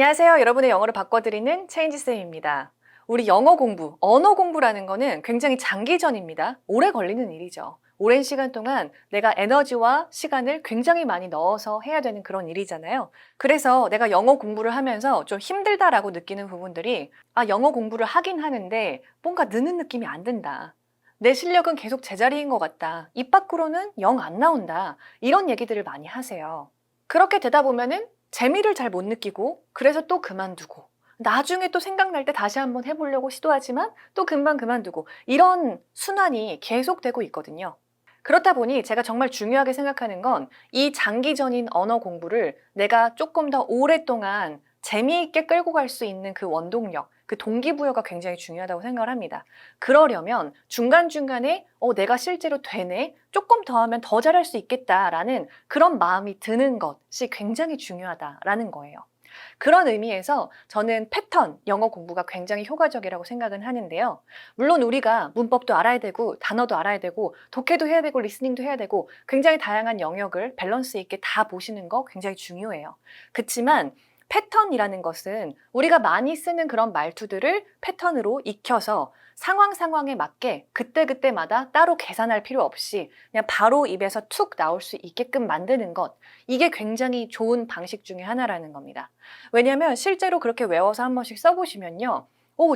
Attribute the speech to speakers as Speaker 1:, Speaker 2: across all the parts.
Speaker 1: 안녕하세요. 여러분의 영어를 바꿔드리는 체인지쌤입니다. 우리 영어 공부, 언어 공부라는 거는 굉장히 장기전입니다. 오래 걸리는 일이죠. 오랜 시간 동안 내가 에너지와 시간을 굉장히 많이 넣어서 해야 되는 그런 일이잖아요. 그래서 내가 영어 공부를 하면서 좀 힘들다라고 느끼는 부분들이 영어 공부를 하긴 하는데 뭔가 느는 느낌이 안 든다. 내 실력은 계속 제자리인 것 같다. 입 밖으로는 영 안 나온다. 이런 얘기들을 많이 하세요. 그렇게 되다 보면은 재미를 잘 못 느끼고 그래서 또 그만두고 나중에 또 생각날 때 다시 한번 해보려고 시도하지만 또 금방 그만두고 이런 순환이 계속되고 있거든요. 그렇다 보니 제가 정말 중요하게 생각하는 건 이 장기전인 언어 공부를 내가 조금 더 오랫동안 재미있게 끌고 갈 수 있는 그 원동력, 그 동기부여가 굉장히 중요하다고 생각을 합니다. 그러려면 중간중간에 내가 실제로 되네? 조금 더 하면 더 잘할 수 있겠다라는 그런 마음이 드는 것이 굉장히 중요하다라는 거예요. 그런 의미에서 저는 패턴, 영어 공부가 굉장히 효과적이라고 생각은 하는데요. 물론 우리가 문법도 알아야 되고 단어도 알아야 되고 독해도 해야 되고 리스닝도 해야 되고 굉장히 다양한 영역을 밸런스 있게 다 보시는 거 굉장히 중요해요. 그렇지만 패턴이라는 것은 우리가 많이 쓰는 그런 말투들을 패턴으로 익혀서 상황에 맞게 그때그때마다 따로 계산할 필요 없이 그냥 바로 입에서 툭 나올 수 있게끔 만드는 것, 이게 굉장히 좋은 방식 중에 하나라는 겁니다. 왜냐하면 실제로 그렇게 외워서 한 번씩 써보시면요,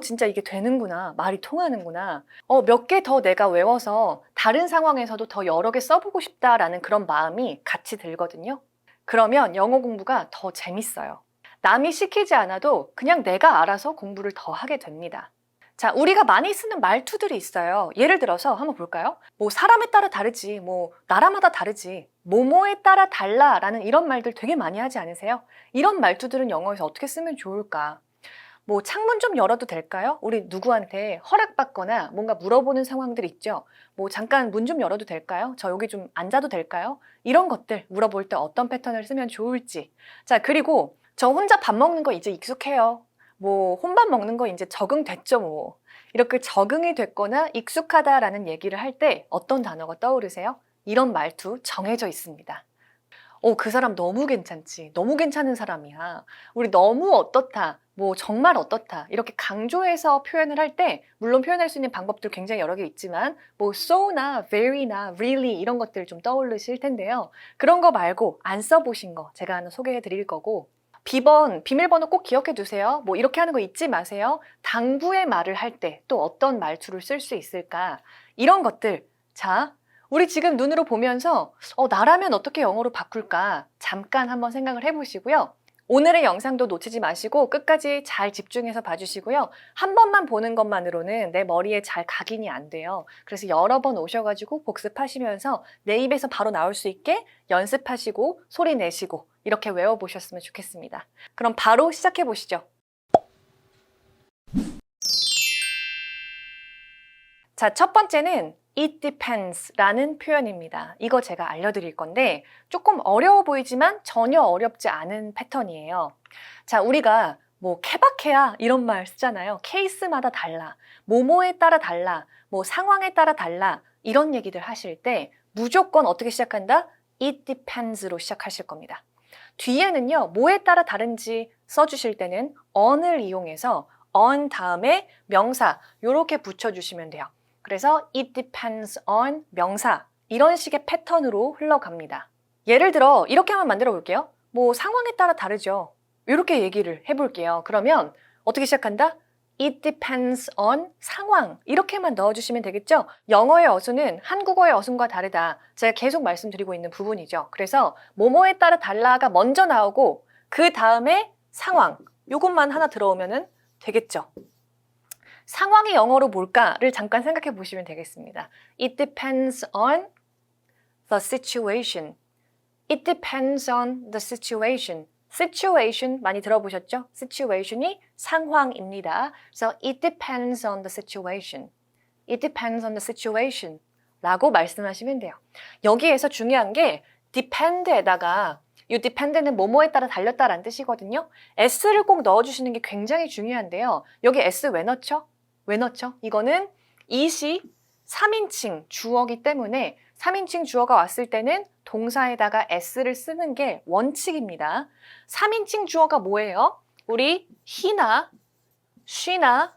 Speaker 1: 진짜 이게 되는구나, 말이 통하는구나, 몇 개 더 내가 외워서 다른 상황에서도 더 여러 개 써보고 싶다라는 그런 마음이 같이 들거든요. 그러면 영어 공부가 더 재밌어요. 남이 시키지 않아도 그냥 내가 알아서 공부를 더 하게 됩니다. 자, 우리가 많이 쓰는 말투들이 있어요. 예를 들어서 한번 볼까요? 뭐 사람에 따라 다르지, 뭐 나라마다 다르지, 뭐뭐에 따라 달라라는 이런 말들 되게 많이 하지 않으세요? 이런 말투들은 영어에서 어떻게 쓰면 좋을까? 뭐 창문 좀 열어도 될까요? 우리 누구한테 허락받거나 뭔가 물어보는 상황들 있죠? 뭐 잠깐 문 좀 열어도 될까요? 저 여기 좀 앉아도 될까요? 이런 것들 물어볼 때 어떤 패턴을 쓰면 좋을지. 자, 그리고 저 혼자 밥 먹는 거 이제 익숙해요. 뭐 혼밥 먹는 거 이제 적응됐죠 뭐. 이렇게 적응이 됐거나 익숙하다라는 얘기를 할 때 어떤 단어가 떠오르세요? 이런 말투 정해져 있습니다. 그 사람 너무 괜찮지. 너무 괜찮은 사람이야. 우리 너무 어떻다. 뭐 정말 어떻다. 이렇게 강조해서 표현을 할 때 물론 표현할 수 있는 방법들 굉장히 여러 개 있지만 뭐 so나 very나 really 이런 것들 좀 떠오르실 텐데요. 그런 거 말고 안 써보신 거 제가 하나 소개해 드릴 거고, 비밀번호 꼭 기억해 두세요. 뭐 이렇게 하는 거 잊지 마세요. 당부의 말을 할 때 또 어떤 말투를 쓸 수 있을까? 이런 것들. 자, 우리 지금 눈으로 보면서 나라면 어떻게 영어로 바꿀까? 잠깐 한번 생각을 해보시고요. 오늘의 영상도 놓치지 마시고 끝까지 잘 집중해서 봐주시고요. 한 번만 보는 것만으로는 내 머리에 잘 각인이 안 돼요. 그래서 여러 번 오셔가지고 복습하시면서 내 입에서 바로 나올 수 있게 연습하시고 소리 내시고 이렇게 외워보셨으면 좋겠습니다. 그럼 바로 시작해 보시죠. 자, 첫 번째는 it depends 라는 표현입니다. 이거 제가 알려드릴 건데 조금 어려워 보이지만 전혀 어렵지 않은 패턴이에요. 자, 우리가 뭐 케바케야 이런 말 쓰잖아요. 케이스마다 달라, 뭐뭐에 따라 달라, 뭐 상황에 따라 달라 이런 얘기들 하실 때 무조건 어떻게 시작한다? it depends로 시작하실 겁니다. 뒤에는요, 뭐에 따라 다른지 써주실 때는 on을 이용해서 on 다음에 명사 이렇게 붙여주시면 돼요. 그래서 it depends on 명사 이런 식의 패턴으로 흘러갑니다. 예를 들어 이렇게 한번 만들어 볼게요. 뭐 상황에 따라 다르죠. 이렇게 얘기를 해볼게요. 그러면 어떻게 시작한다? It depends on 상황 이렇게만 넣어주시면 되겠죠? 영어의 어순은 한국어의 어순과 다르다. 제가 계속 말씀드리고 있는 부분이죠. 그래서 뭐뭐에 따라 달라가 먼저 나오고 그 다음에 상황 이것만 하나 들어오면 되겠죠. 상황이 영어로 뭘까를 잠깐 생각해 보시면 되겠습니다. It depends on the situation. It depends on the situation. situation 많이 들어보셨죠? situation이 상황입니다. 그래서 it depends on the situation. It depends on the situation 라고 말씀하시면 돼요. 여기에서 중요한 게 depend에다가 이 depend는 뭐뭐에 따라 달렸다라는 뜻이거든요. s를 꼭 넣어주시는 게 굉장히 중요한데요. 여기 s 왜 넣죠? 왜 넣죠? 이거는 it이 3인칭 주어기 때문에 3인칭 주어가 왔을 때는 동사에다가 s를 쓰는 게 원칙입니다. 3인칭 주어가 뭐예요? 우리 he나 she나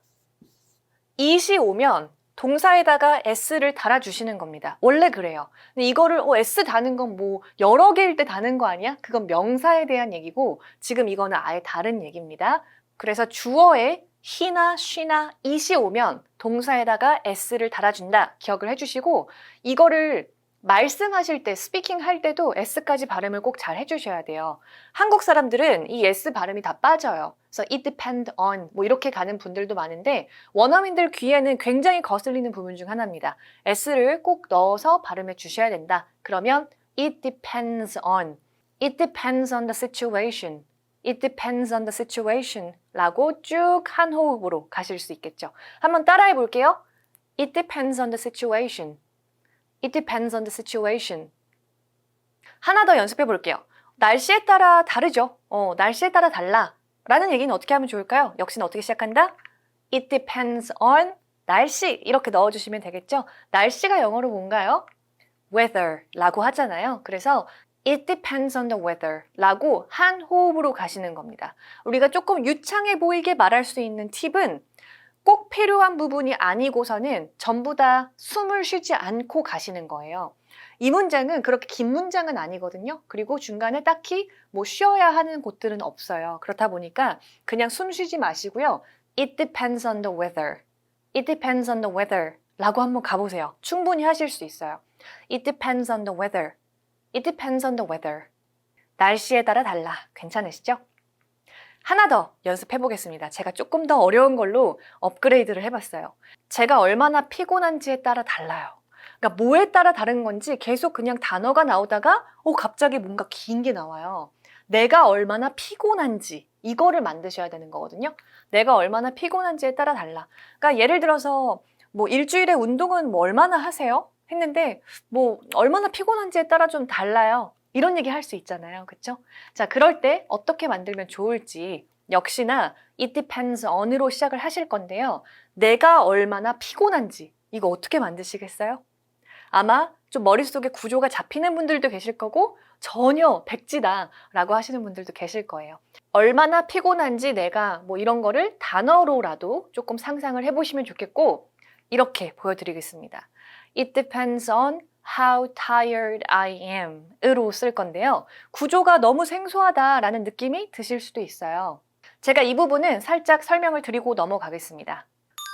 Speaker 1: it이 오면 동사에다가 s를 달아주시는 겁니다. 원래 그래요. 근데 이거를 s 다는 건 뭐 여러 개일 때 다는 거 아니야? 그건 명사에 대한 얘기고 지금 이거는 아예 다른 얘기입니다. 그래서 주어에 he나 she나 it이 오면 동사에다가 s를 달아준다. 기억을 해주시고 이거를 말씀하실 때, 스피킹 할 때도 s까지 발음을 꼭 잘 해주셔야 돼요. 한국 사람들은 이 s 발음이 다 빠져요. 그래서 it depend on 뭐 이렇게 가는 분들도 많은데 원어민들 귀에는 굉장히 거슬리는 부분 중 하나입니다. s를 꼭 넣어서 발음해 주셔야 된다. 그러면 it depends on the situation. It depends on the situation 라고 쭉 한 호흡으로 가실 수 있겠죠. 한번 따라해 볼게요. It depends on the situation. It depends on the situation. 하나 더 연습해 볼게요. 날씨에 따라 다르죠. 날씨에 따라 달라. 라는 얘기는 어떻게 하면 좋을까요? 역시는 어떻게 시작한다? It depends on 날씨 이렇게 넣어주시면 되겠죠. 날씨가 영어로 뭔가요? weather 라고 하잖아요. 그래서 It depends on the weather 라고 한 호흡으로 가시는 겁니다. 우리가 조금 유창해 보이게 말할 수 있는 팁은 꼭 필요한 부분이 아니고서는 전부 다 숨을 쉬지 않고 가시는 거예요. 이 문장은 그렇게 긴 문장은 아니거든요. 그리고 중간에 딱히 뭐 쉬어야 하는 곳들은 없어요. 그렇다 보니까 그냥 숨 쉬지 마시고요. It depends on the weather. It depends on the weather 라고 한번 가보세요. 충분히 하실 수 있어요. It depends on the weather. It depends on the weather. 날씨에 따라 달라. 괜찮으시죠? 하나 더 연습해 보겠습니다. 제가 조금 더 어려운 걸로 업그레이드를 해봤어요. 제가 얼마나 피곤한지에 따라 달라요. 그러니까 뭐에 따라 다른 건지 계속 그냥 단어가 나오다가 갑자기 뭔가 긴 게 나와요. 내가 얼마나 피곤한지 이거를 만드셔야 되는 거거든요. 내가 얼마나 피곤한지에 따라 달라. 그러니까 예를 들어서 뭐 일주일에 운동은 뭐 얼마나 하세요? 했는데 뭐 얼마나 피곤한지에 따라 좀 달라요. 이런 얘기 할 수 있잖아요. 그렇죠? 자, 그럴 때 어떻게 만들면 좋을지 역시나 it depends on으로 시작을 하실 건데요. 내가 얼마나 피곤한지 이거 어떻게 만드시겠어요? 아마 좀 머릿속에 구조가 잡히는 분들도 계실 거고 전혀 백지다 라고 하시는 분들도 계실 거예요. 얼마나 피곤한지 내가 뭐 이런 거를 단어로라도 조금 상상을 해보시면 좋겠고 이렇게 보여드리겠습니다. It depends on how tired I am 으로 쓸 건데요. 구조가 너무 생소하다라는 느낌이 드실 수도 있어요. 제가 이 부분은 살짝 설명을 드리고 넘어가겠습니다.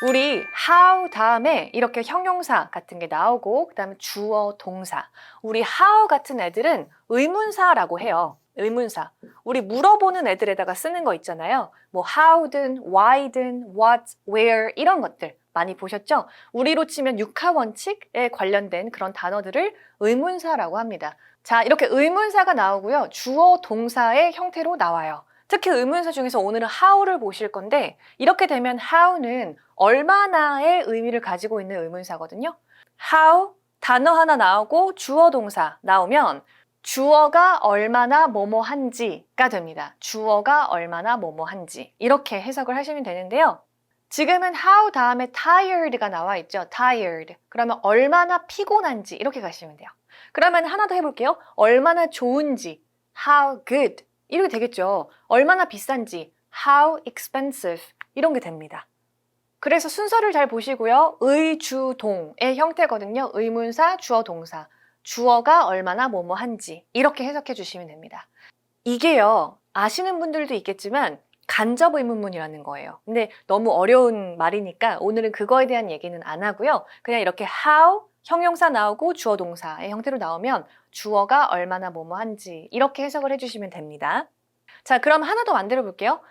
Speaker 1: 우리 how 다음에 이렇게 형용사 같은 게 나오고 그 다음에 주어, 동사. 우리 how 같은 애들은 의문사라고 해요. 의문사. 우리 물어보는 애들에다가 쓰는 거 있잖아요. 뭐 how든, why든, what, where 이런 것들 많이 보셨죠? 우리로 치면 육하 원칙에 관련된 그런 단어들을 의문사라고 합니다. 자, 이렇게 의문사가 나오고요. 주어, 동사의 형태로 나와요. 특히 의문사 중에서 오늘은 how를 보실 건데 이렇게 되면 how는 얼마나의 의미를 가지고 있는 의문사거든요. how 단어 하나 나오고 주어 동사 나오면 주어가 얼마나 뭐뭐한지가 됩니다. 주어가 얼마나 뭐뭐한지 이렇게 해석을 하시면 되는데요. 지금은 how 다음에 tired가 나와 있죠. tired. 그러면 얼마나 피곤한지 이렇게 가시면 돼요. 그러면 하나 더 해볼게요. 얼마나 좋은지 how good 이렇게 되겠죠. 얼마나 비싼지 how expensive 이런 게 됩니다. 그래서 순서를 잘 보시고요. 의, 주, 동의 형태거든요. 의문사, 주어, 동사. 주어가 얼마나 뭐뭐한지 이렇게 해석해 주시면 됩니다. 이게요. 아시는 분들도 있겠지만 간접 의문문이라는 거예요. 근데 너무 어려운 말이니까 오늘은 그거에 대한 얘기는 안 하고요. 그냥 이렇게 how, 형용사 나오고 주어 동사의 형태로 나오면 주어가 얼마나 뭐뭐한지 이렇게 해석을 해주시면 됩니다. 자, 그럼 하나 더 만들어 볼게요.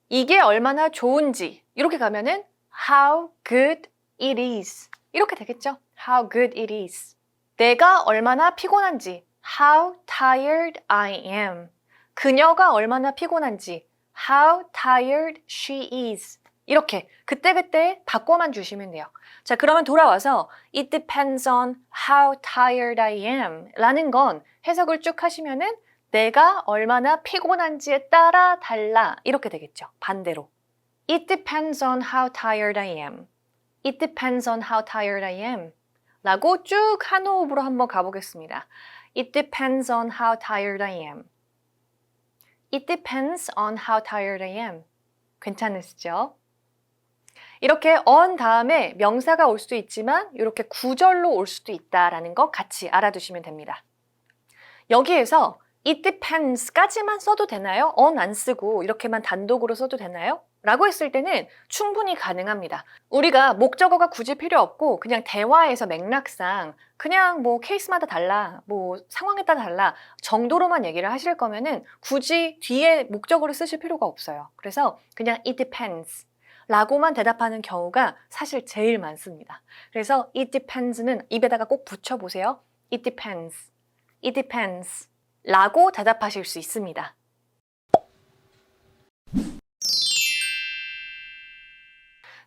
Speaker 1: 이게 얼마나 좋은지 이렇게 가면은 how good it is 이렇게 되겠죠? How good it is. 내가 얼마나 피곤한지 how tired I am. 그녀가 얼마나 피곤한지 how tired she is. 이렇게 그때그때 바꿔만 주시면 돼요. 자, 그러면 돌아와서 it depends on how tired I am 라는 건 해석을 쭉 하시면은 내가 얼마나 피곤한지에 따라 달라 이렇게 되겠죠. 반대로. It depends on how tired I am. It depends on how tired I am. 라고 쭉 한 호흡으로 한번 가보겠습니다. It depends on how tired I am. It depends on how tired I am. 괜찮으시죠? 이렇게 on 다음에 명사가 올 수도 있지만 이렇게 구절로 올 수도 있다라는 거 같이 알아두시면 됩니다. 여기에서 it depends까지만 써도 되나요? on 안 쓰고 이렇게만 단독으로 써도 되나요? 라고 했을 때는 충분히 가능합니다. 우리가 목적어가 굳이 필요 없고 그냥 대화에서 맥락상 그냥 뭐 케이스마다 달라, 뭐 상황에 따라 달라 정도로만 얘기를 하실 거면은 굳이 뒤에 목적어를 쓰실 필요가 없어요. 그래서 그냥 it depends 라고만 대답하는 경우가 사실 제일 많습니다. 그래서 it depends는 입에다가 꼭 붙여보세요. it depends, it depends 라고 대답하실 수 있습니다.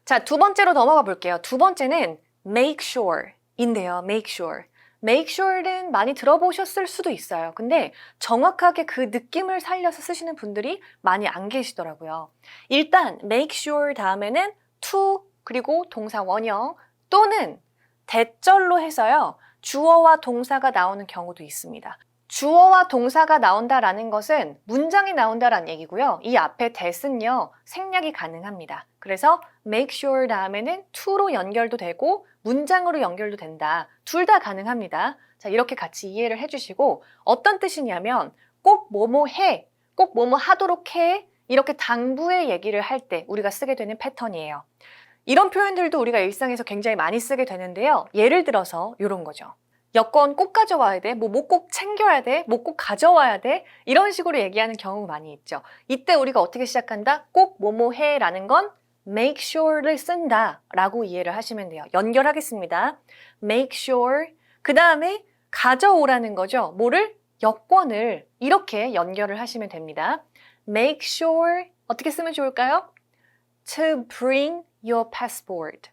Speaker 1: 자, 두 번째로 넘어가 볼게요. 두 번째는 make sure 인데요. make sure. make sure는 많이 들어보셨을 수도 있어요. 근데 정확하게 그 느낌을 살려서 쓰시는 분들이 많이 안 계시더라고요. 일단 make sure 다음에는 to 그리고 동사 원형 또는 대절로 해서요. 주어와 동사가 나오는 경우도 있습니다. 주어와 동사가 나온다라는 것은 문장이 나온다라는 얘기고요. 이 앞에 that은요, 생략이 가능합니다. 그래서 make sure 다음에는 to로 연결도 되고 문장으로 연결도 된다. 둘 다 가능합니다. 자, 이렇게 같이 이해를 해주시고 어떤 뜻이냐면 꼭 뭐뭐 해, 꼭 뭐뭐 하도록 해 이렇게 당부의 얘기를 할 때 우리가 쓰게 되는 패턴이에요. 이런 표현들도 우리가 일상에서 굉장히 많이 쓰게 되는데요. 예를 들어서 이런 거죠. 여권 꼭 가져와야 돼, 뭐 꼭 챙겨야 돼, 뭐 꼭 가져와야 돼 이런 식으로 얘기하는 경우가 많이 있죠. 이때 우리가 어떻게 시작한다? 꼭 뭐뭐 해 라는 건 make sure를 쓴다 라고 이해를 하시면 돼요. 연결하겠습니다. make sure 그 다음에 가져오라는 거죠. 뭐를? 여권을 이렇게 연결을 하시면 됩니다. make sure 어떻게 쓰면 좋을까요? to bring your passport.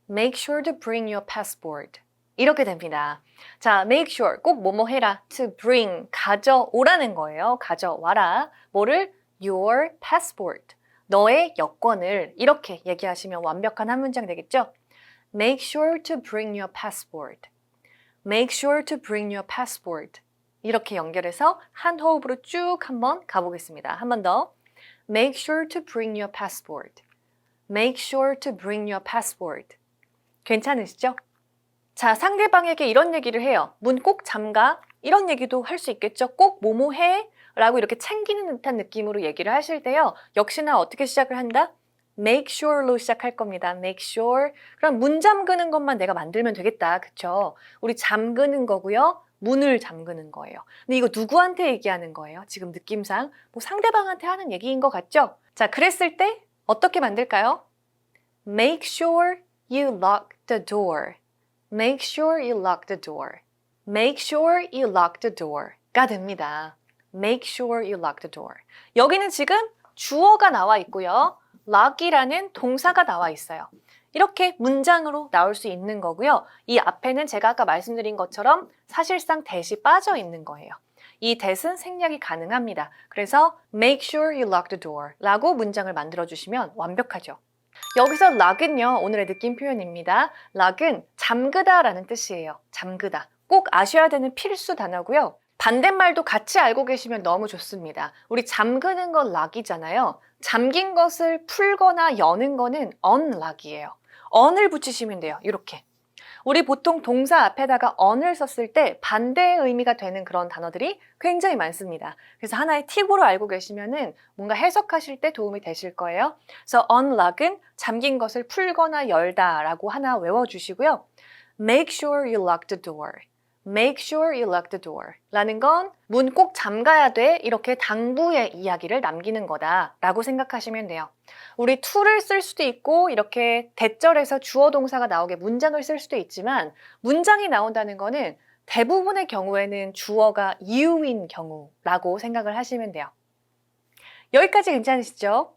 Speaker 1: make sure to bring your passport. 이렇게 됩니다. 자, make sure 꼭 뭐뭐 해라. to bring 가져오라는 거예요. 가져와라. 뭐를? your passport. 너의 여권을 이렇게 얘기하시면 완벽한 한 문장 되겠죠? make sure to bring your passport. make sure to bring your passport. 이렇게 연결해서 한 호흡으로 쭉 한번 가보겠습니다. 한 번 더. make sure to bring your passport. make sure to bring your passport. 괜찮으시죠? 자, 상대방에게 이런 얘기를 해요. 문 꼭 잠가. 이런 얘기도 할 수 있겠죠. 꼭 뭐뭐 해. 라고 이렇게 챙기는 듯한 느낌으로 얘기를 하실 때요. 역시나 어떻게 시작을 한다? make sure로 시작할 겁니다. make sure. 그럼 문 잠그는 것만 내가 만들면 되겠다. 그쵸? 우리 잠그는 거고요. 문을 잠그는 거예요. 근데 이거 누구한테 얘기하는 거예요? 지금 느낌상 뭐 상대방한테 하는 얘기인 것 같죠? 자, 그랬을 때 어떻게 만들까요? make sure you lock the door. make sure you lock the door. make sure you lock the door가 됩니다. make sure you lock the door. 여기는 지금 주어가 나와 있고요. lock이라는 동사가 나와 있어요. 이렇게 문장으로 나올 수 있는 거고요. 이 앞에는 제가 아까 말씀드린 것처럼 사실상 that이 빠져 있는 거예요. 이 that은 생략이 가능합니다. 그래서 make sure you lock the door 라고 문장을 만들어 주시면 완벽하죠. 여기서 lock은요, 오늘의 느낌 표현입니다. lock은 잠그다 라는 뜻이에요. 잠그다. 꼭 아셔야 되는 필수 단어고요. 반대말도 같이 알고 계시면 너무 좋습니다. 우리 잠그는 건 lock이잖아요. 잠긴 것을 풀거나 여는 거는 unlock이에요. on을 붙이시면 돼요. 이렇게. 우리 보통 동사 앞에다가 on을 썼을 때 반대의 의미가 되는 그런 단어들이 굉장히 많습니다. 그래서 하나의 팁으로 알고 계시면은 뭔가 해석하실 때 도움이 되실 거예요. 그래서 unlock은 잠긴 것을 풀거나 열다 라고 하나 외워주시고요. make sure you lock the door. make sure you lock the door 라는 건 문 꼭 잠가야 돼 이렇게 당부의 이야기를 남기는 거다 라고 생각하시면 돼요. 우리 to를 쓸 수도 있고 이렇게 대절에서 주어 동사가 나오게 문장을 쓸 수도 있지만 문장이 나온다는 거는 대부분의 경우에는 주어가 you인 경우라고 생각을 하시면 돼요. 여기까지 괜찮으시죠?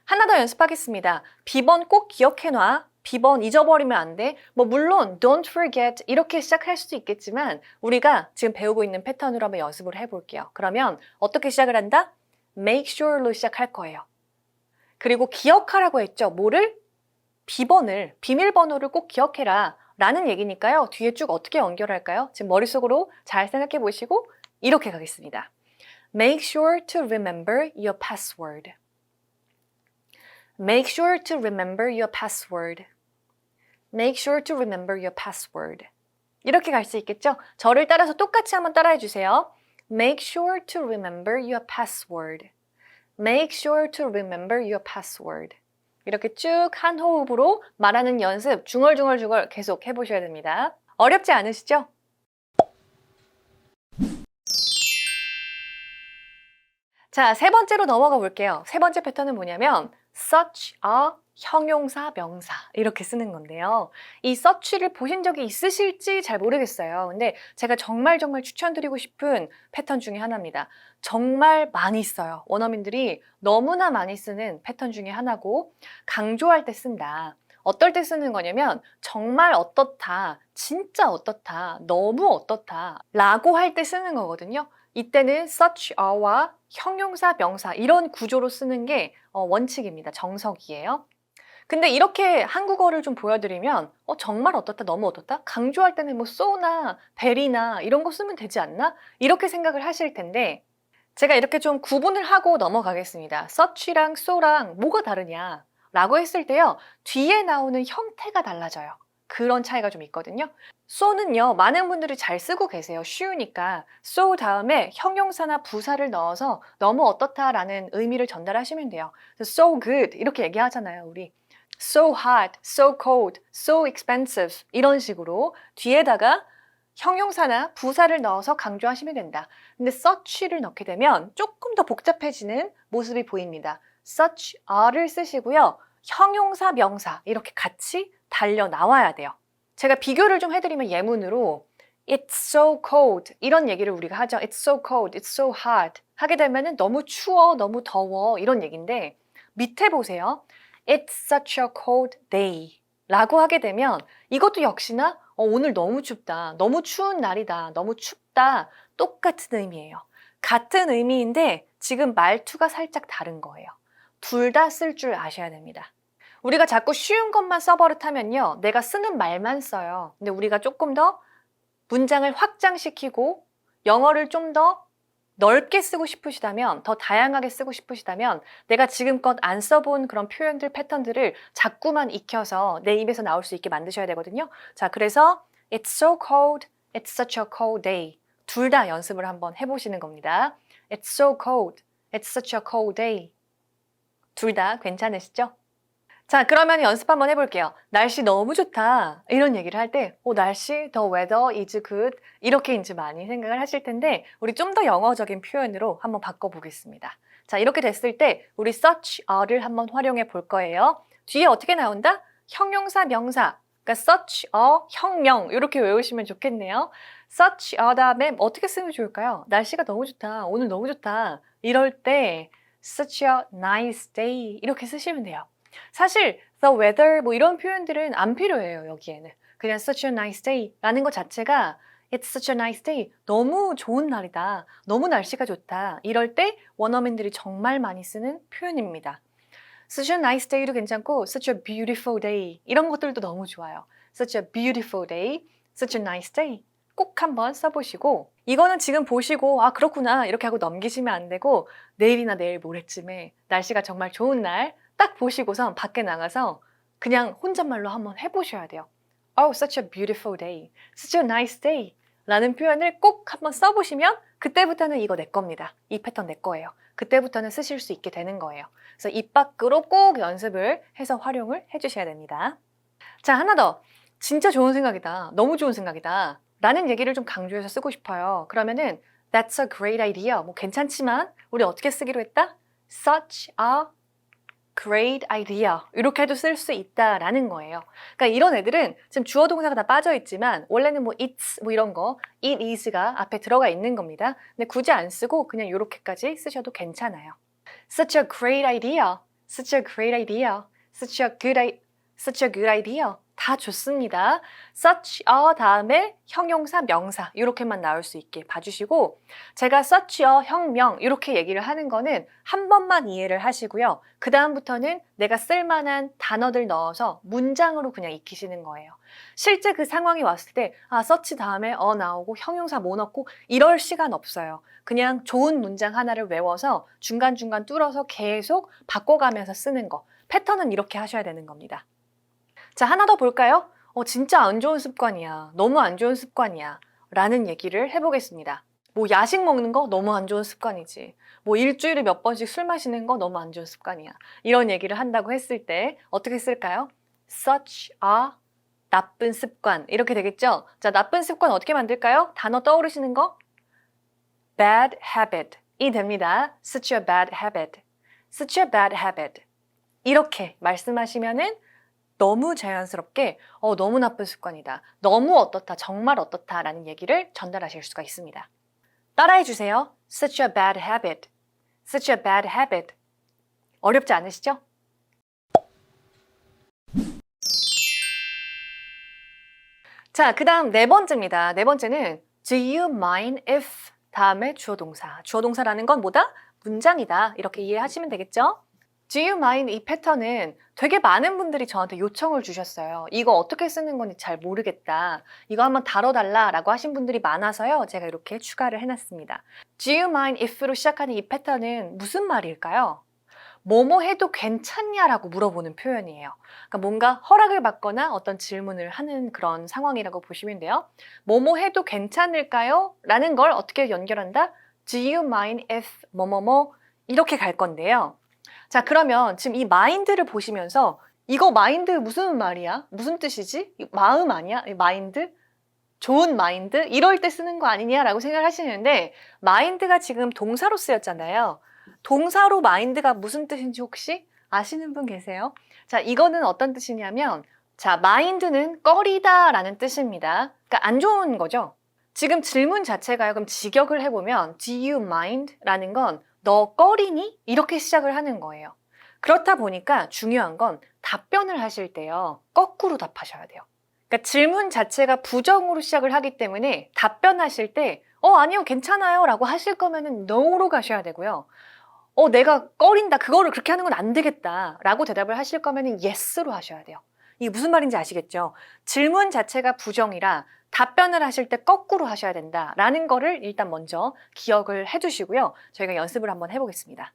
Speaker 1: 하나 더 연습하겠습니다. 비번 꼭 기억해놔. 비번 잊어버리면 안 돼. 뭐 물론 don't forget 이렇게 시작할 수도 있겠지만 우리가 지금 배우고 있는 패턴으로 한번 연습을 해볼게요. 그러면 어떻게 시작을 한다? make sure로 시작할 거예요. 그리고 기억하라고 했죠. 뭐를? 비번을, 비밀번호를 꼭 기억해라 라는 얘기니까요. 뒤에 쭉 어떻게 연결할까요? 지금 머릿속으로 잘 생각해 보시고 이렇게 가겠습니다. make sure to remember your password. Make sure to remember your password. Make sure to remember your password. 이렇게 갈 수 있겠죠? 저를 따라서 똑같이 한번 따라해 주세요. Make sure to remember your password. Make sure to remember your password. 이렇게 쭉 한 호흡으로 말하는 연습 중얼중얼 계속 해보셔야 됩니다. 어렵지 않으시죠? 자, 세 번째로 넘어가 볼게요. 세 번째 패턴은 뭐냐면 such a 형용사, 명사 이렇게 쓰는 건데요. 이 such를 보신 적이 있으실지 잘 모르겠어요. 근데 제가 정말 추천드리고 싶은 패턴 중에 하나입니다. 정말 많이 써요. 원어민들이 너무나 많이 쓰는 패턴 중에 하나고 강조할 때 쓴다. 어떨 때 쓰는 거냐면 정말 어떻다, 진짜 어떻다, 너무 어떻다 라고 할 때 쓰는 거거든요. 이때는 such a와 형용사, 명사 이런 구조로 쓰는 게 원칙입니다. 정석이에요. 근데 이렇게 한국어를 좀 보여드리면 정말 어떻다, 너무 어떻다? 강조할 때는 뭐 so나 very나 이런 거 쓰면 되지 않나? 이렇게 생각을 하실 텐데 제가 이렇게 좀 구분을 하고 넘어가겠습니다. such랑 so랑 뭐가 다르냐? 라고 했을 때요. 뒤에 나오는 형태가 달라져요. 그런 차이가 좀 있거든요. so는요. 많은 분들이 잘 쓰고 계세요. 쉬우니까 so 다음에 형용사나 부사를 넣어서 너무 어떻다라는 의미를 전달하시면 돼요. So good 이렇게 얘기하잖아요. 우리 so hot, so cold, so expensive 이런 식으로 뒤에다가 형용사나 부사를 넣어서 강조하시면 된다. 근데 such를 넣게 되면 조금 더 복잡해지는 모습이 보입니다. such a를 쓰시고요. 형용사, 명사 이렇게 같이 달려 나와야 돼요. 제가 비교를 좀 해드리면 예문으로 It's so cold 이런 얘기를 우리가 하죠. It's so cold, it's so hot 하게 되면은 너무 추워, 너무 더워 이런 얘기인데 밑에 보세요. It's such a cold day 라고 하게 되면 이것도 역시나 오늘 너무 춥다, 너무 추운 날이다, 너무 춥다 똑같은 의미예요. 같은 의미인데 지금 말투가 살짝 다른 거예요. 둘 다 쓸 줄 아셔야 됩니다. 우리가 자꾸 쉬운 것만 써버릇하면요. 내가 쓰는 말만 써요. 근데 우리가 조금 더 문장을 확장시키고 영어를 좀 더 넓게 쓰고 싶으시다면, 더 다양하게 쓰고 싶으시다면 내가 지금껏 안 써본 그런 표현들, 패턴들을 자꾸만 익혀서 내 입에서 나올 수 있게 만드셔야 되거든요. 자, 그래서 It's so cold, it's such a cold day. 둘 다 연습을 한번 해보시는 겁니다. It's so cold, it's such a cold day. 둘 다 괜찮으시죠? 자, 그러면 연습 한번 해볼게요. 날씨 너무 좋다 이런 얘기를 할 때 날씨, the weather is good 이렇게 이제 많이 생각을 하실 텐데 우리 좀 더 영어적인 표현으로 한번 바꿔보겠습니다. 자, 이렇게 됐을 때 우리 such a를 한번 활용해 볼 거예요. 뒤에 어떻게 나온다? 형용사, 명사. 그러니까 such a, 형명 이렇게 외우시면 좋겠네요. such a 다음에 어떻게 쓰면 좋을까요? 날씨가 너무 좋다, 오늘 너무 좋다 이럴 때 such a nice day 이렇게 쓰시면 돼요. 사실 the weather 뭐 이런 표현들은 안 필요해요. 여기에는 그냥 such a nice day 라는 것 자체가 It's such a nice day 너무 좋은 날이다, 너무 날씨가 좋다 이럴 때 원어민들이 정말 많이 쓰는 표현입니다. Such a nice day도 괜찮고 Such a beautiful day 이런 것들도 너무 좋아요. Such a beautiful day, Such a nice day 꼭 한번 써보시고 이거는 지금 보시고 아 그렇구나 이렇게 하고 넘기시면 안 되고 내일이나 내일 모레쯤에 날씨가 정말 좋은 날 딱 보시고선 밖에 나가서 그냥 혼잣말로 한번 해보셔야 돼요. Oh, such a beautiful day, such a nice day 라는 표현을 꼭 한번 써보시면 그때부터는 이거 내 겁니다. 이 패턴 내 거예요. 그때부터는 쓰실 수 있게 되는 거예요. 그래서 입 밖으로 꼭 연습을 해서 활용을 해주셔야 됩니다. 자, 하나 더. 진짜 좋은 생각이다. 너무 좋은 생각이다. 라는 얘기를 좀 강조해서 쓰고 싶어요. 그러면은 That's a great idea. 뭐 괜찮지만 우리 어떻게 쓰기로 했다? Such a great idea 이렇게 해도 쓸 수 있다라는 거예요. 그러니까 이런 애들은 지금 주어 동사가 다 빠져 있지만 원래는 뭐 it's 뭐 이런 거 it is가 앞에 들어가 있는 겁니다. 근데 굳이 안 쓰고 그냥 이렇게까지 쓰셔도 괜찮아요. Such a great idea, such a great idea, such a good idea 다 좋습니다. such a 다음에 형용사, 명사 이렇게만 나올 수 있게 봐주시고 제가 such a 혁명 이렇게 얘기를 하는 거는 한 번만 이해를 하시고요. 그 다음부터는 내가 쓸만한 단어들 넣어서 문장으로 그냥 익히시는 거예요. 실제 그 상황이 왔을 때 such 다음에 나오고 형용사 뭐 넣고 이럴 시간 없어요. 그냥 좋은 문장 하나를 외워서 중간중간 뚫어서 계속 바꿔가면서 쓰는 거. 패턴은 이렇게 하셔야 되는 겁니다. 자, 하나 더 볼까요? 진짜 안 좋은 습관이야. 너무 안 좋은 습관이야. 라는 얘기를 해보겠습니다. 뭐 야식 먹는 거 너무 안 좋은 습관이지. 뭐 일주일에 몇 번씩 술 마시는 거 너무 안 좋은 습관이야. 이런 얘기를 한다고 했을 때 어떻게 쓸까요? such a 나쁜 습관 이렇게 되겠죠? 자, 나쁜 습관 어떻게 만들까요? 단어 떠오르시는 거? bad habit 이 됩니다. such a bad habit. such a bad habit. 이렇게 말씀하시면은 너무 자연스럽게 너무 나쁜 습관이다. 너무 어떻다. 정말 어떻다. 라는 얘기를 전달하실 수가 있습니다. 따라해 주세요. Such a bad habit. Such a bad habit. 어렵지 않으시죠? 자, 그 다음 네 번째입니다. 네 번째는 Do you mind if 다음에 주어 동사. 주어 동사라는 건 뭐다? 문장이다. 이렇게 이해하시면 되겠죠? Do you mind 이 패턴은 되게 많은 분들이 저한테 요청을 주셨어요. 이거 어떻게 쓰는 건지 잘 모르겠다. 이거 한번 다뤄달라 라고 하신 분들이 많아서요. 제가 이렇게 추가를 해놨습니다. Do you mind if로 시작하는 이 패턴은 무슨 말일까요? 뭐뭐 해도 괜찮냐 라고 물어보는 표현이에요. 그러니까 뭔가 허락을 받거나 어떤 질문을 하는 그런 상황이라고 보시면 돼요. 뭐뭐 해도 괜찮을까요? 라는 걸 어떻게 연결한다? Do you mind if 뭐뭐뭐 이렇게 갈 건데요. 자, 그러면 지금 이 마인드를 보시면서 이거 마인드 무슨 말이야? 무슨 뜻이지? 마음 아니야? 마인드? 좋은 마인드? 이럴 때 쓰는 거 아니냐라고 생각을 하시는데 마인드가 지금 동사로 쓰였잖아요. 동사로 마인드가 무슨 뜻인지 혹시 아시는 분 계세요? 자, 이거는 어떤 뜻이냐면 자, 마인드는 꺼리다 라는 뜻입니다. 그러니까 안 좋은 거죠. 지금 질문 자체가요. 그럼 직역을 해보면 Do you mind? 라는 건 너 꺼리니? 이렇게 시작을 하는 거예요. 그렇다 보니까 중요한 건 답변을 하실 때요. 거꾸로 답하셔야 돼요. 그러니까 질문 자체가 부정으로 시작을 하기 때문에 답변하실 때 아니요 괜찮아요 라고 하실 거면은 no로 가셔야 되고요. 내가 꺼린다 그거를 그렇게 하는 건 안 되겠다 라고 대답을 하실 거면은 yes로 하셔야 돼요. 이게 무슨 말인지 아시겠죠? 질문 자체가 부정이라 답변을 하실 때 거꾸로 하셔야 된다라는 거를 일단 먼저 기억을 해두시고요. 저희가 연습을 한번 해보겠습니다.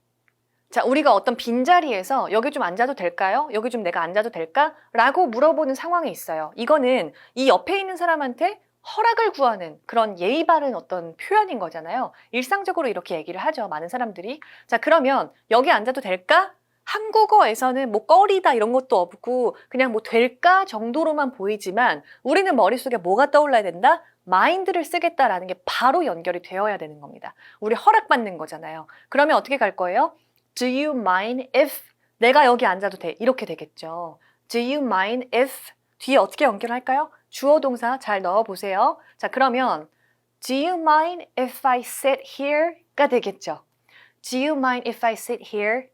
Speaker 1: 자, 우리가 어떤 빈자리에서 여기 좀 앉아도 될까요? 여기 좀 내가 앉아도 될까? 라고 물어보는 상황이 있어요. 이거는 이 옆에 있는 사람한테 허락을 구하는 그런 예의 바른 어떤 표현인 거잖아요. 일상적으로 이렇게 얘기를 하죠. 많은 사람들이. 자, 그러면 여기 앉아도 될까? 한국어에서는 뭐 꺼리다 이런 것도 없고 그냥 뭐 될까 정도로만 보이지만 우리는 머릿속에 뭐가 떠올라야 된다? 마인드를 쓰겠다라는 게 바로 연결이 되어야 되는 겁니다. 우리 허락받는 거잖아요. 그러면 어떻게 갈 거예요? Do you mind if 내가 여기 앉아도 돼? 이렇게 되겠죠. Do you mind if 뒤에 어떻게 연결할까요? 주어 동사 잘 넣어보세요. 자, 그러면 Do you mind if I sit here?가 되겠죠. Do you mind if I sit here?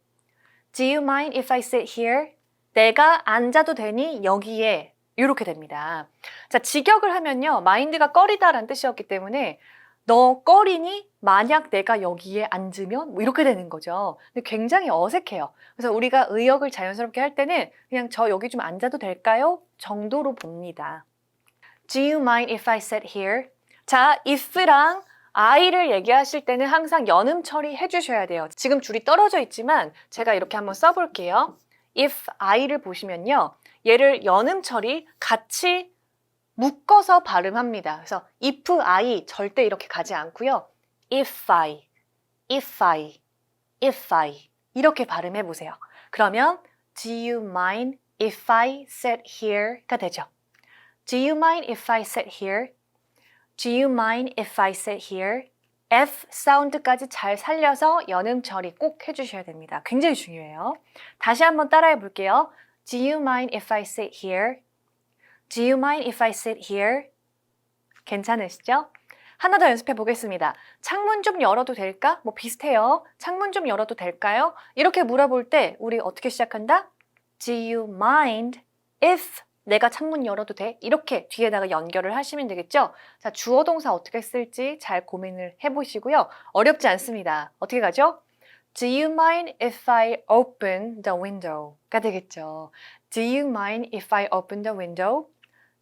Speaker 1: Do you mind if I sit here? 내가 앉아도 되니 여기에 이렇게 됩니다. 자, 직역을 하면요. 마인드가 꺼리다라는 뜻이었기 때문에 너 꺼리니? 만약 내가 여기에 앉으면? 뭐 이렇게 되는 거죠. 근데 굉장히 어색해요. 그래서 우리가 의역을 자연스럽게 할 때는 그냥 저 여기 좀 앉아도 될까요? 정도로 봅니다. Do you mind if I sit here? 자, if랑 I를 얘기하실 때는 항상 연음 처리 해주셔야 돼요. 지금 줄이 떨어져 있지만 제가 이렇게 한번 써볼게요. if I를 보시면요. 얘를 연음 처리 같이 묶어서 발음합니다. 그래서 if I 절대 이렇게 가지 않고요. if I, if I, if I 이렇게 발음해 보세요. 그러면 Do you mind if I sit here?가 되죠. Do you mind if I sit here? Do you mind if I sit here? F 사운드까지 잘 살려서 연음 처리 꼭 해주셔야 됩니다. 굉장히 중요해요. 다시 한번 따라해 볼게요. Do you mind if I sit here? Do you mind if I sit here? 괜찮으시죠? 하나 더 연습해 보겠습니다. 창문 좀 열어도 될까? 뭐 비슷해요. 창문 좀 열어도 될까요? 이렇게 물어볼 때 우리 어떻게 시작한다? Do you mind if 내가 창문 열어도 돼? 이렇게 뒤에다가 연결을 하시면 되겠죠? 자, 주어 동사 어떻게 쓸지 잘 고민을 해보시고요. 어렵지 않습니다. 어떻게 가죠? Do you mind if I open the window? 가 되겠죠. Do you mind if I open the window?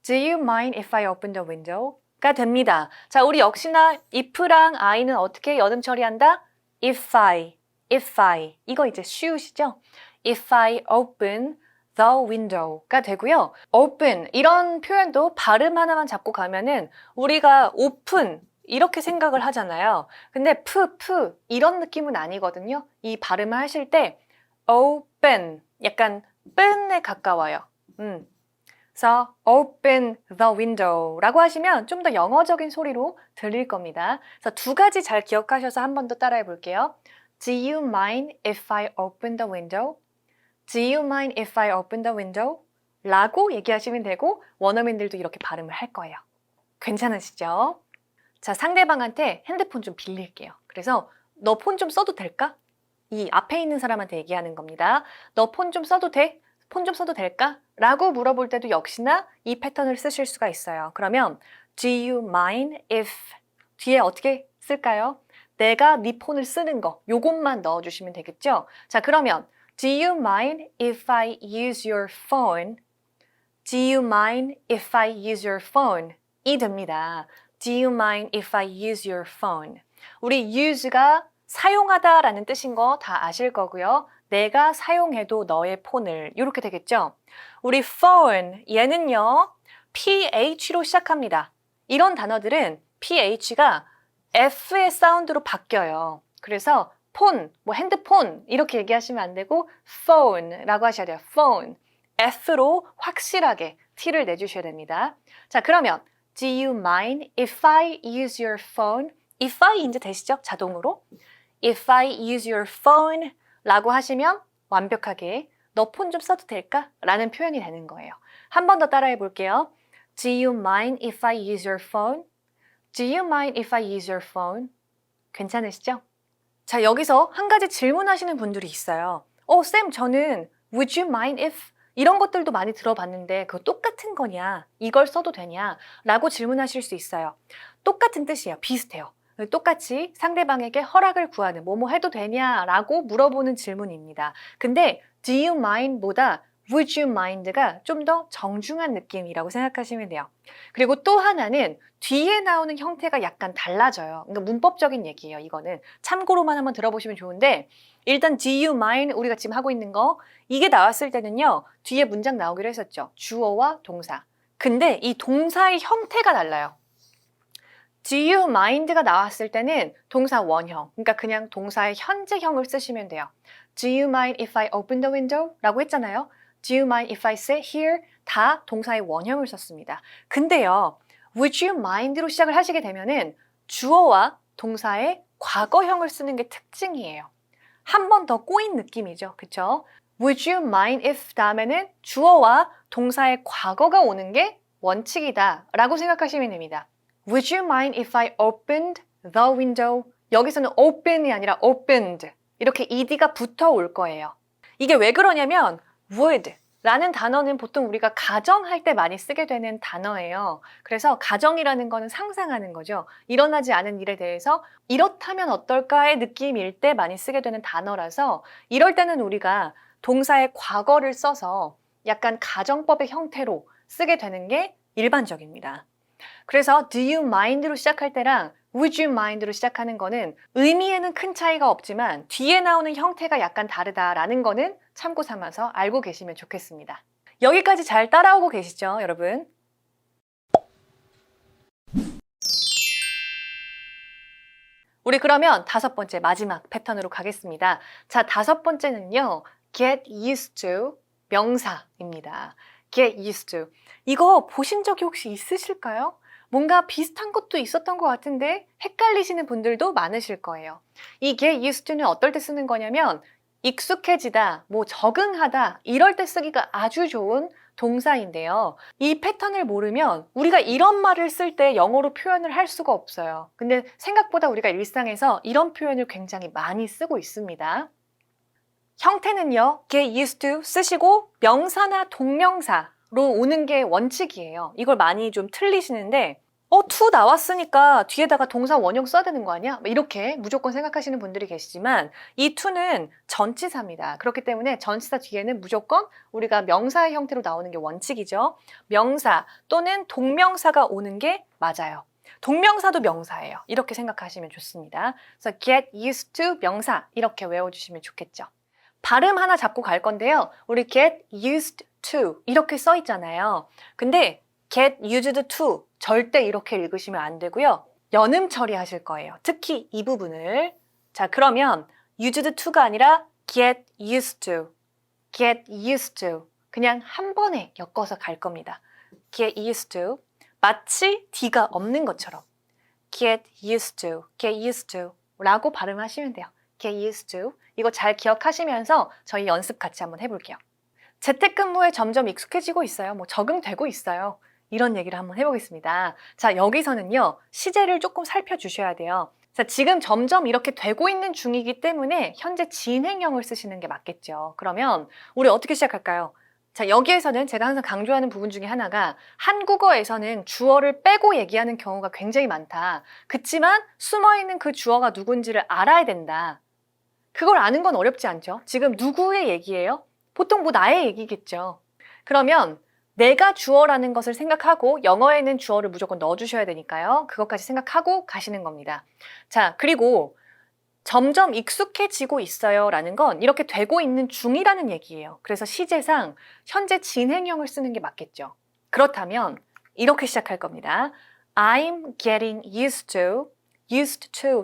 Speaker 1: Do you mind if I open the window? 가 됩니다. 자, 우리 역시나 if랑 I는 어떻게 여름 처리한다? If I. 이거 이제 쉬우시죠? If I open the window가 되고요. open 이런 표현도 발음 하나만 잡고 가면은 우리가 open 이렇게 생각을 하잖아요. 근데 푸 이런 느낌은 아니거든요. 이 발음을 하실 때 open 약간 끈에 가까워요. 그래서 open the window라고 하시면 좀 더 영어적인 소리로 들릴 겁니다. 그래서 두 가지 잘 기억하셔서 한 번 더 따라해 볼게요. Do you mind if I open the window? Do you mind if I open the window? 라고 얘기하시면 되고 원어민들도 이렇게 발음을 할 거예요. 괜찮으시죠? 자, 상대방한테 핸드폰 좀 빌릴게요. 그래서 너 폰 좀 써도 될까? 이 앞에 있는 사람한테 얘기하는 겁니다. 너 폰 좀 써도 돼? 폰 좀 써도 될까? 라고 물어볼 때도 역시나 이 패턴을 쓰실 수가 있어요. 그러면 Do you mind if 뒤에 어떻게 쓸까요? 내가 네 폰을 쓰는 거 요것만 넣어주시면 되겠죠? 자, 그러면 Do you mind if I use your phone? Do you mind if I use your phone? 이 됩니다. Do you mind if I use your phone? 우리 use가 사용하다라는 뜻인 거 다 아실 거고요. 내가 사용해도 너의 폰을 이렇게 되겠죠? 우리 phone 얘는요. PH로 시작합니다. 이런 단어들은 PH가 F의 사운드로 바뀌어요. 그래서 폰, 뭐 핸드폰 이렇게 얘기하시면 안 되고 phone라고 하셔야 돼요. phone. F로 확실하게 T를 내주셔야 됩니다. 자, 그러면 Do you mind if I use your phone? If I 이제 되시죠? 자동으로. If I use your phone 라고 하시면 완벽하게 너 폰 좀 써도 될까? 라는 표현이 되는 거예요. 한 번 더 따라해 볼게요. Do you mind if I use your phone? Do you mind if I use your phone? 괜찮으시죠? 자, 여기서 한 가지 질문하시는 분들이 있어요. 쌤, 저는 would you mind if 이런 것들도 많이 들어봤는데 그거 똑같은 거냐? 이걸 써도 되냐? 라고 질문하실 수 있어요. 똑같은 뜻이에요. 비슷해요. 똑같이 상대방에게 허락을 구하는 뭐뭐 해도 되냐라고 물어보는 질문입니다. 근데 do you mind보다 would you mind가 좀 더 정중한 느낌이라고 생각하시면 돼요. 그리고 또 하나는 뒤에 나오는 형태가 약간 달라져요. 그러니까 문법적인 얘기예요. 이거는 참고로만 한번 들어보시면 좋은데 일단 do you mind 우리가 지금 하고 있는 거 이게 나왔을 때는요. 뒤에 문장 나오기로 했었죠. 주어와 동사. 근데 이 동사의 형태가 달라요. Do you mind가 나왔을 때는 동사 원형, 그러니까 그냥 동사의 현재형을 쓰시면 돼요. Do you mind if I open the window? 라고 했잖아요. Do you mind if I sit here? 다 동사의 원형을 썼습니다. 근데요, would you mind로 시작을 하시게 되면은 주어와 동사의 과거형을 쓰는 게 특징이에요. 한 번 더 꼬인 느낌이죠. 그쵸? Would you mind if 다음에는 주어와 동사의 과거가 오는 게 원칙이다 라고 생각하시면 됩니다. Would you mind if I opened the window? 여기서는 open이 아니라 opened 이렇게 ed가 붙어 올 거예요. 이게 왜 그러냐면 would 라는 단어는 보통 우리가 가정할 때 많이 쓰게 되는 단어예요. 그래서 가정이라는 거는 상상하는 거죠. 일어나지 않은 일에 대해서 이렇다면 어떨까의 느낌일 때 많이 쓰게 되는 단어라서 이럴 때는 우리가 동사의 과거를 써서 약간 가정법의 형태로 쓰게 되는 게 일반적입니다. 그래서 do you mind로 시작할 때랑 would you mind로 시작하는 거는 의미에는 큰 차이가 없지만 뒤에 나오는 형태가 약간 다르다라는 거는 참고 삼아서 알고 계시면 좋겠습니다. 여기까지 잘 따라오고 계시죠, 여러분? 우리 그러면 다섯 번째 마지막 패턴으로 가겠습니다. 자, 다섯 번째는요. get used to 명사입니다. get used to. 이거 보신 적이 혹시 있으실까요? 뭔가 비슷한 것도 있었던 것 같은데 헷갈리시는 분들도 많으실 거예요. 이 get used to는 어떨 때 쓰는 거냐면 익숙해지다, 뭐 적응하다 이럴 때 쓰기가 아주 좋은 동사인데요. 이 패턴을 모르면 우리가 이런 말을 쓸 때 영어로 표현을 할 수가 없어요. 근데 생각보다 우리가 일상에서 이런 표현을 굉장히 많이 쓰고 있습니다. 형태는요, get used to 쓰시고 명사나 동명사 오는 게 원칙이에요. 이걸 많이 좀 틀리시는데 to 나왔으니까 뒤에다가 동사 원형 써야 되는 거 아니야? 이렇게 무조건 생각하시는 분들이 계시지만 이 to는 전치사입니다. 그렇기 때문에 전치사 뒤에는 무조건 우리가 명사의 형태로 나오는 게 원칙이죠. 명사 또는 동명사가 오는 게 맞아요. 동명사도 명사예요. 이렇게 생각하시면 좋습니다. 그래서 get used to 명사 이렇게 외워주시면 좋겠죠. 발음 하나 잡고 갈 건데요. 우리 get used to 이렇게 써 있잖아요. 근데 get used to 절대 이렇게 읽으시면 안 되고요. 연음 처리하실 거예요. 특히 이 부분을. 자, 그러면 used to가 아니라 get used to, get used to 그냥 한 번에 엮어서 갈 겁니다. get used to 마치 D가 없는 것처럼 get used to, get used to 라고 발음하시면 돼요. get used to 이거 잘 기억하시면서 저희 연습 같이 한번 해볼게요. 재택근무에 점점 익숙해지고 있어요. 적응되고 있어요. 이런 얘기를 한번 해보겠습니다. 자, 여기서는요, 시제를 조금 살펴주셔야 돼요. 자, 지금 점점 이렇게 되고 있는 중이기 때문에 현재 진행형을 쓰시는 게 맞겠죠. 그러면 우리 어떻게 시작할까요? 자, 여기에서는 제가 항상 강조하는 부분 중에 하나가 한국어에서는 주어를 빼고 얘기하는 경우가 굉장히 많다. 그치만 숨어있는 그 주어가 누군지를 알아야 된다. 그걸 아는 건 어렵지 않죠? 지금 누구의 얘기예요? 보통 나의 얘기겠죠. 그러면 내가 주어라는 것을 생각하고 영어에는 주어를 무조건 넣어주셔야 되니까요. 그것까지 생각하고 가시는 겁니다. 자, 그리고 점점 익숙해지고 있어요 라는 건 이렇게 되고 있는 중이라는 얘기예요. 그래서 시제상 현재 진행형을 쓰는 게 맞겠죠. 그렇다면 이렇게 시작할 겁니다. I'm getting used to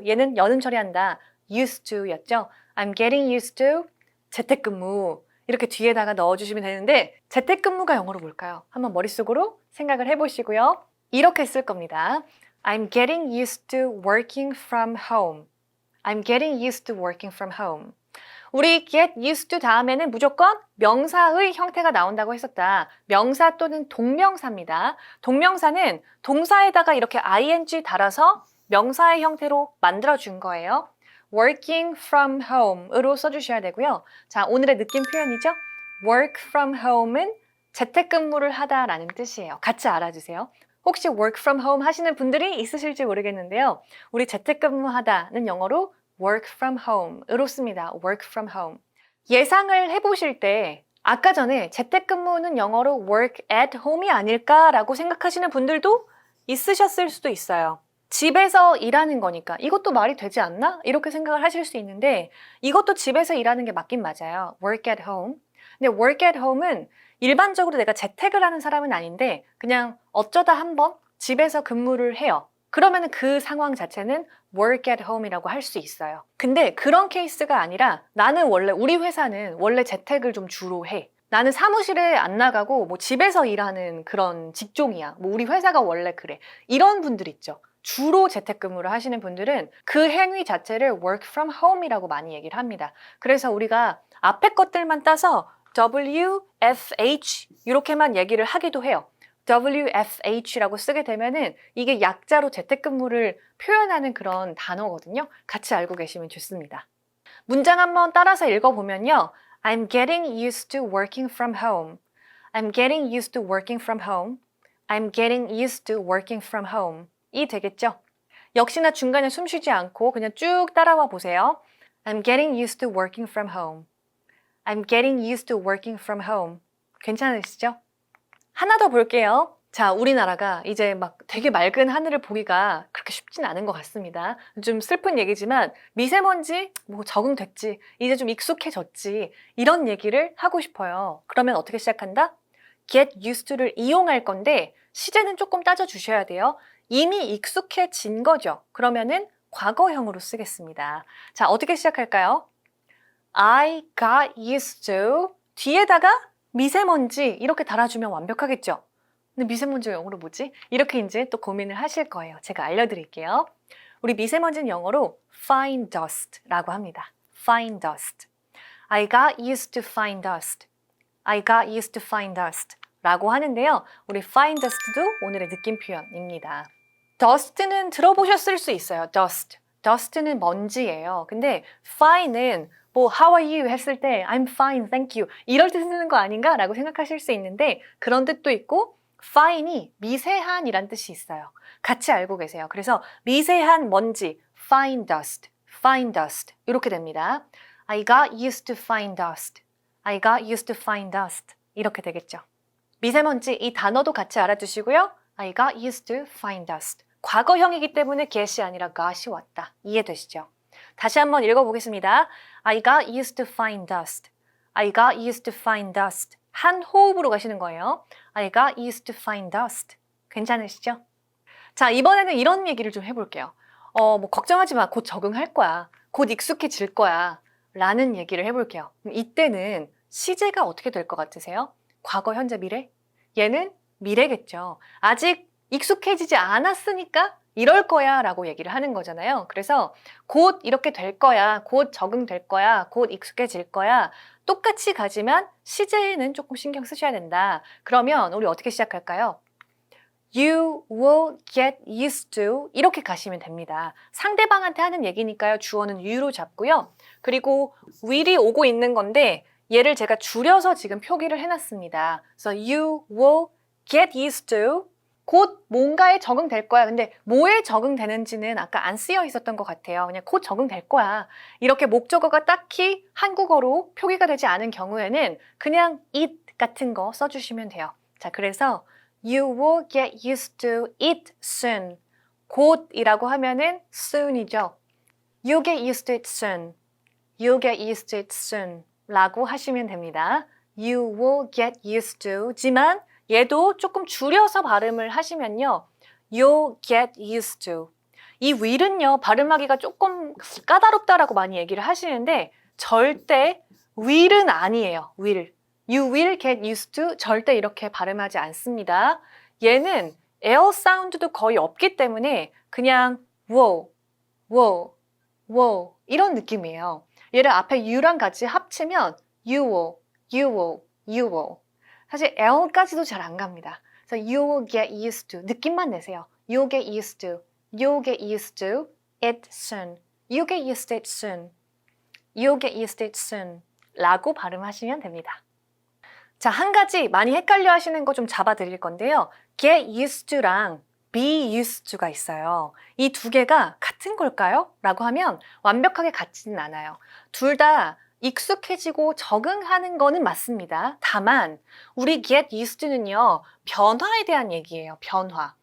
Speaker 1: 얘는 연음 처리한다. used to 였죠. I'm getting used to 재택근무 이렇게 뒤에다가 넣어주시면 되는데 재택근무가 영어로 뭘까요? 한번 머릿속으로 생각을 해보시고요. 이렇게 쓸 겁니다. I'm getting used to working from home. I'm getting used to working from home. 우리 get used to 다음에는 무조건 명사의 형태가 나온다고 했었다. 명사 또는 동명사입니다. 동명사는 동사에다가 이렇게 ing 달아서 명사의 형태로 만들어준 거예요. working from home으로 써주셔야 되고요. 자, 오늘의 느낌 표현이죠. work from home은 재택근무를 하다라는 뜻이에요. 같이 알아주세요. 혹시 work from home 하시는 분들이 있으실지 모르겠는데요. 우리 재택근무하다는 영어로 work from home으로 씁니다. work from home. 예상을 해보실 때 아까 전에 재택근무는 영어로 work at home이 아닐까라고 생각하시는 분들도 있으셨을 수도 있어요. 집에서 일하는 거니까 이것도 말이 되지 않나? 이렇게 생각을 하실 수 있는데 이것도 집에서 일하는 게 맞긴 맞아요. work at home. 근데 work at home은 일반적으로 내가 재택을 하는 사람은 아닌데 그냥 어쩌다 한번 집에서 근무를 해요. 그러면 그 상황 자체는 work at home이라고 할 수 있어요. 근데 그런 케이스가 아니라 나는 우리 회사는 원래 재택을 좀 주로 해. 나는 사무실에 안 나가고 집에서 일하는 그런 직종이야. 우리 회사가 원래 그래. 이런 분들 있죠. 주로 재택근무를 하시는 분들은 그 행위 자체를 work from home이라고 많이 얘기를 합니다. 그래서 우리가 앞에 것들만 따서 WFH 이렇게만 얘기를 하기도 해요. WFH라고 쓰게 되면은 이게 약자로 재택근무를 표현하는 그런 단어거든요. 같이 알고 계시면 좋습니다. 문장 한번 따라서 읽어보면요. I'm getting used to working from home. I'm getting used to working from home. I'm getting used to working from home. 이 되겠죠? 역시나 중간에 숨 쉬지 않고 그냥 쭉 따라와 보세요. I'm getting used to working from home. I'm getting used to working from home. 괜찮으시죠? 하나 더 볼게요. 자, 우리나라가 이제 되게 맑은 하늘을 보기가 그렇게 쉽진 않은 것 같습니다. 좀 슬픈 얘기지만 미세먼지 적응됐지, 이제 좀 익숙해졌지 이런 얘기를 하고 싶어요. 그러면 어떻게 시작한다? get used to를 이용할 건데 시제는 조금 따져주셔야 돼요. 이미 익숙해진 거죠. 그러면은 과거형으로 쓰겠습니다. 자, 어떻게 시작할까요? I got used to 뒤에다가 미세먼지 이렇게 달아주면 완벽하겠죠? 근데 미세먼지가 영어로 뭐지? 이렇게 이제 또 고민을 하실 거예요. 제가 알려드릴게요. 우리 미세먼지는 영어로 fine dust라고 합니다. fine dust. I got used to fine dust. I got used to fine dust 라고 하는데요. 우리 fine dust도 오늘의 느낌 표현입니다. dust는 들어보셨을 수 있어요. dust. dust는 먼지예요. 근데 fine은 뭐 How are you 했을 때 I'm fine, thank you 이럴 때 쓰는 거 아닌가 라고 생각하실 수 있는데 그런 뜻도 있고 fine이 미세한이란 뜻이 있어요. 같이 알고 계세요. 그래서 미세한 먼지 fine dust, fine dust 이렇게 됩니다. I got used to fine dust. I got used to fine dust 이렇게 되겠죠. 미세먼지 이 단어도 같이 알아두시고요. I got used to fine dust. 과거형이기 때문에 get이 아니라 got이 왔다. 이해되시죠? 다시 한번 읽어보겠습니다. I got used to fine dust. I got used to fine dust. 한 호흡으로 가시는 거예요. I got used to fine dust. 괜찮으시죠? 자, 이번에는 이런 얘기를 좀 해볼게요. 뭐 걱정하지 마. 곧 적응할 거야. 곧 익숙해질 거야. 라는 얘기를 해볼게요. 이때는 시제가 어떻게 될 것 같으세요? 과거, 현재, 미래? 얘는 미래겠죠. 아직 익숙해지지 않았으니까 이럴 거야 라고 얘기를 하는 거잖아요. 그래서 곧 이렇게 될 거야, 곧 적응될 거야, 곧 익숙해질 거야 똑같이 가지만 시제에는 조금 신경 쓰셔야 된다. 그러면 우리 어떻게 시작할까요? You will get used to 이렇게 가시면 됩니다. 상대방한테 하는 얘기니까요. 주어는 you로 잡고요. 그리고 will이 오고 있는 건데 얘를 제가 줄여서 지금 표기를 해놨습니다. 그래서 you will get used to 곧 뭔가에 적응될 거야. 근데 뭐에 적응되는지는 아까 안 쓰여 있었던 것 같아요. 그냥 곧 적응될 거야. 이렇게 목적어가 딱히 한국어로 표기가 되지 않은 경우에는 그냥 it 같은 거 써주시면 돼요. 자, 그래서 You will get used to it soon. 곧이라고 하면은 soon이죠. You'll get used to it soon. You'll get used to it soon. 라고 하시면 됩니다. You will get used to 지만 얘도 조금 줄여서 발음을 하시면요. You'll get used to. 이 will은요, 발음하기가 조금 까다롭다라고 많이 얘기를 하시는데 절대 will은 아니에요. will. You will get used to 절대 이렇게 발음하지 않습니다. 얘는 L 사운드도 거의 없기 때문에 그냥 will, will, will 이런 느낌이에요. 얘를 앞에 you랑 같이 합치면 you will, you will, you will. 사실 L까지도 잘 안 갑니다. 그래서 you will get used to 느낌만 내세요. You'll get used to, you'll get used to it soon. You'll get used to it soon. You'll get used to it soon. 라고 발음하시면 됩니다. 자, 한 가지 많이 헷갈려 하시는 거 좀 잡아 드릴 건데요. get used to랑 be used to가 있어요. 이 두 개가 같은 걸까요? 라고 하면 완벽하게 같지는 않아요. 둘 다 익숙해지고 적응하는 거는 맞습니다. 다만 우리 get used to는요. 변화에 대한 얘기예요. 변화.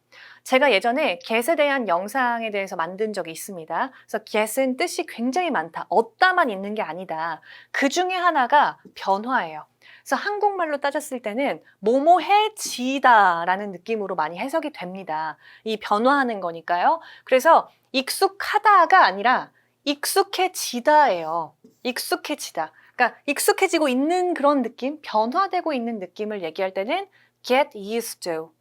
Speaker 1: 제가 예전에 get에 대한 영상에 대해서 만든 적이 있습니다. 그래서 get은 뜻이 굉장히 많다. 얻다만 있는 게 아니다. 그 중에 하나가 변화예요. 그래서 한국말로 따졌을 때는 뭐뭐해지다 라는 느낌으로 많이 해석이 됩니다. 이 변화하는 거니까요. 그래서 익숙하다가 아니라 익숙해지다예요. 익숙해지다. 그러니까 익숙해지고 있는 그런 느낌, 변화되고 있는 느낌을 얘기할 때는 get used to.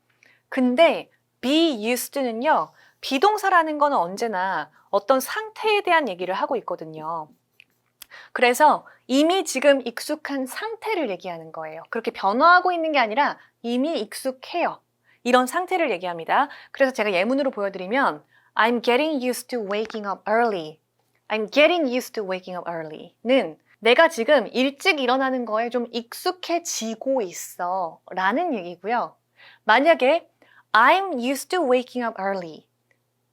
Speaker 1: 근데 be used to는요. 비동사라는 거는 언제나 어떤 상태에 대한 얘기를 하고 있거든요. 그래서 이미 지금 익숙한 상태를 얘기하는 거예요. 그렇게 변화하고 있는 게 아니라 이미 익숙해요. 이런 상태를 얘기합니다. 그래서 제가 예문으로 보여드리면 I'm getting used to waking up early. I'm getting used to waking up early는 내가 지금 일찍 일어나는 거에 좀 익숙해지고 있어 라는 얘기고요. 만약에 I'm used to waking up early.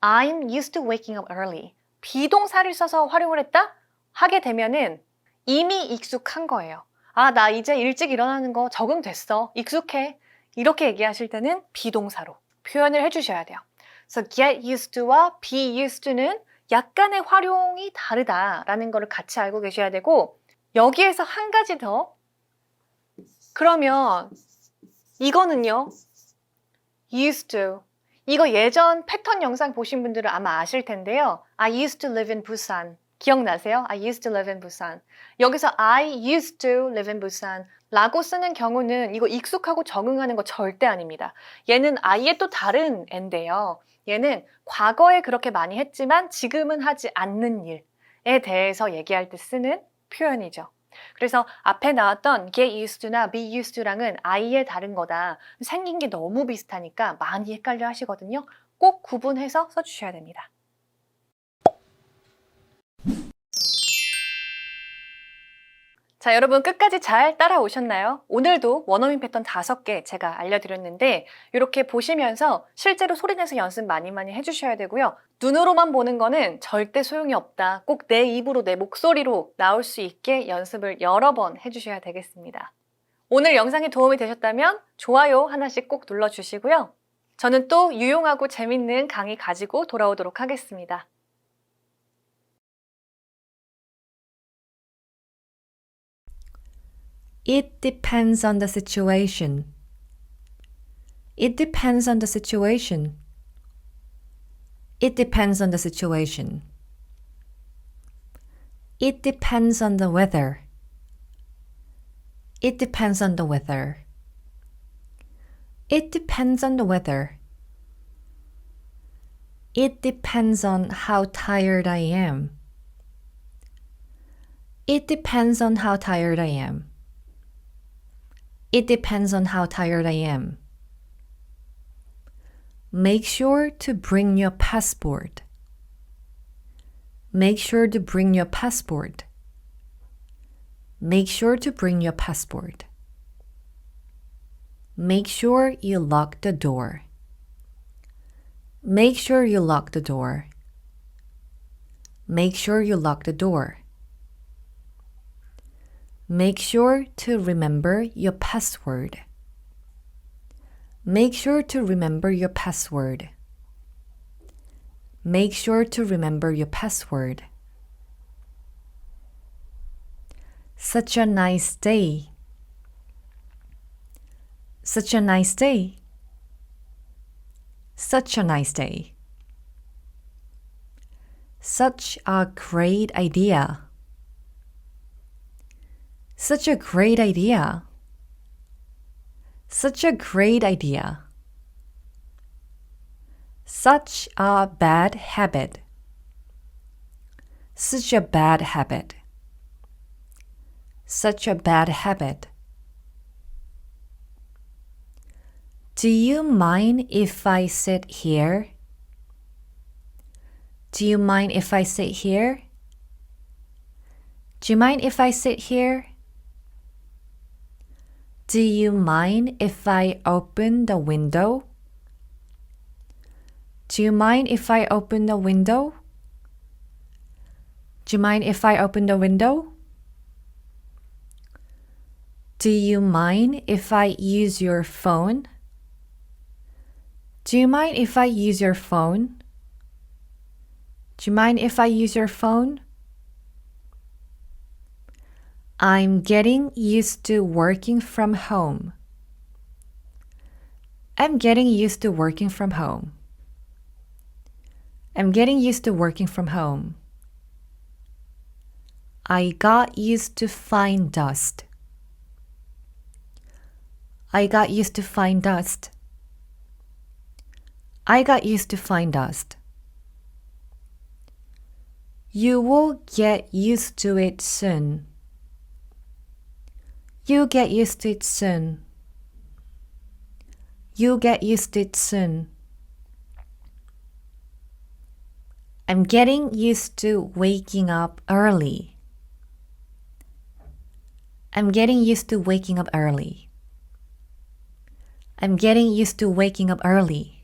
Speaker 1: I'm used to waking up early. 비동사를 써서 활용을 했다? 하게 되면은 이미 익숙한 거예요. 아, 나 이제 일찍 일어나는 거 적응됐어. 익숙해. 이렇게 얘기하실 때는 비동사로 표현을 해주셔야 돼요. 그래서 get used to와 be used to는 약간의 활용이 다르다라는 거를 같이 알고 계셔야 되고 여기에서 한 가지 더 그러면 이거는요. used to 이거 예전 패턴 영상 보신 분들은 아마 아실 텐데요. I used to live in Busan. 기억나세요? I used to live in Busan. 여기서 I used to live in Busan 라고 쓰는 경우는 이거 익숙하고 적응하는 거 절대 아닙니다. 얘는 아예 또 다른 애인데요. 얘는 과거에 그렇게 많이 했지만 지금은 하지 않는 일에 대해서 얘기할 때 쓰는 표현이죠. 그래서 앞에 나왔던 get used to나 be used to랑은 아예 다른 거다. 생긴 게 너무 비슷하니까 많이 헷갈려 하시거든요. 꼭 구분해서 써주셔야 됩니다. 자, 여러분 끝까지 잘 따라오셨나요? 오늘도 원어민 패턴 5개 제가 알려드렸는데 이렇게 보시면서 실제로 소리내서 연습 많이 해주셔야 되고요. 눈으로만 보는 거는 절대 소용이 없다. 꼭 내 입으로, 내 목소리로 나올 수 있게 연습을 여러 번 해주셔야 되겠습니다. 오늘 영상이 도움이 되셨다면 좋아요 하나씩 꼭 눌러주시고요. 저는 또 유용하고 재밌는 강의 가지고 돌아오도록 하겠습니다.
Speaker 2: It depends on the situation. It depends on the situation. It depends on the situation. It depends on the weather. It depends on the weather. It depends on the weather. It depends on how tired I am. It depends on how tired I am. It depends on how tired I am. Make sure to bring your passport. Make sure to bring your passport. Make sure to bring your passport. Make sure you lock the door. Make sure you lock the door. Make sure you lock the door. Make sure to remember your password. Make sure to remember your password. Make sure to remember your password. Such a nice day. Such a nice day. Such a nice day. Such a great idea. Such a great idea. Such a great idea. Such a bad habit. Such a bad habit. Such a bad habit. Do you mind if I sit here? Do you mind if I sit here? Do you mind if I sit here? Do you mind if I open the window? Do you mind if I open the window? Do you mind if I open the window? Do you mind if I use your phone? Do you mind if I use your phone? Do you mind if I use your phone? I'm getting used to working from home. I'm getting used to working from home. I'm getting used to working from home. I got used to fine dust. I got used to fine dust. I got used to fine dust. You will get used to it soon. You'll get used to it soon. You'll get used to it soon. I'm getting used to waking up early. I'm getting used to waking up early. I'm getting used to waking up early.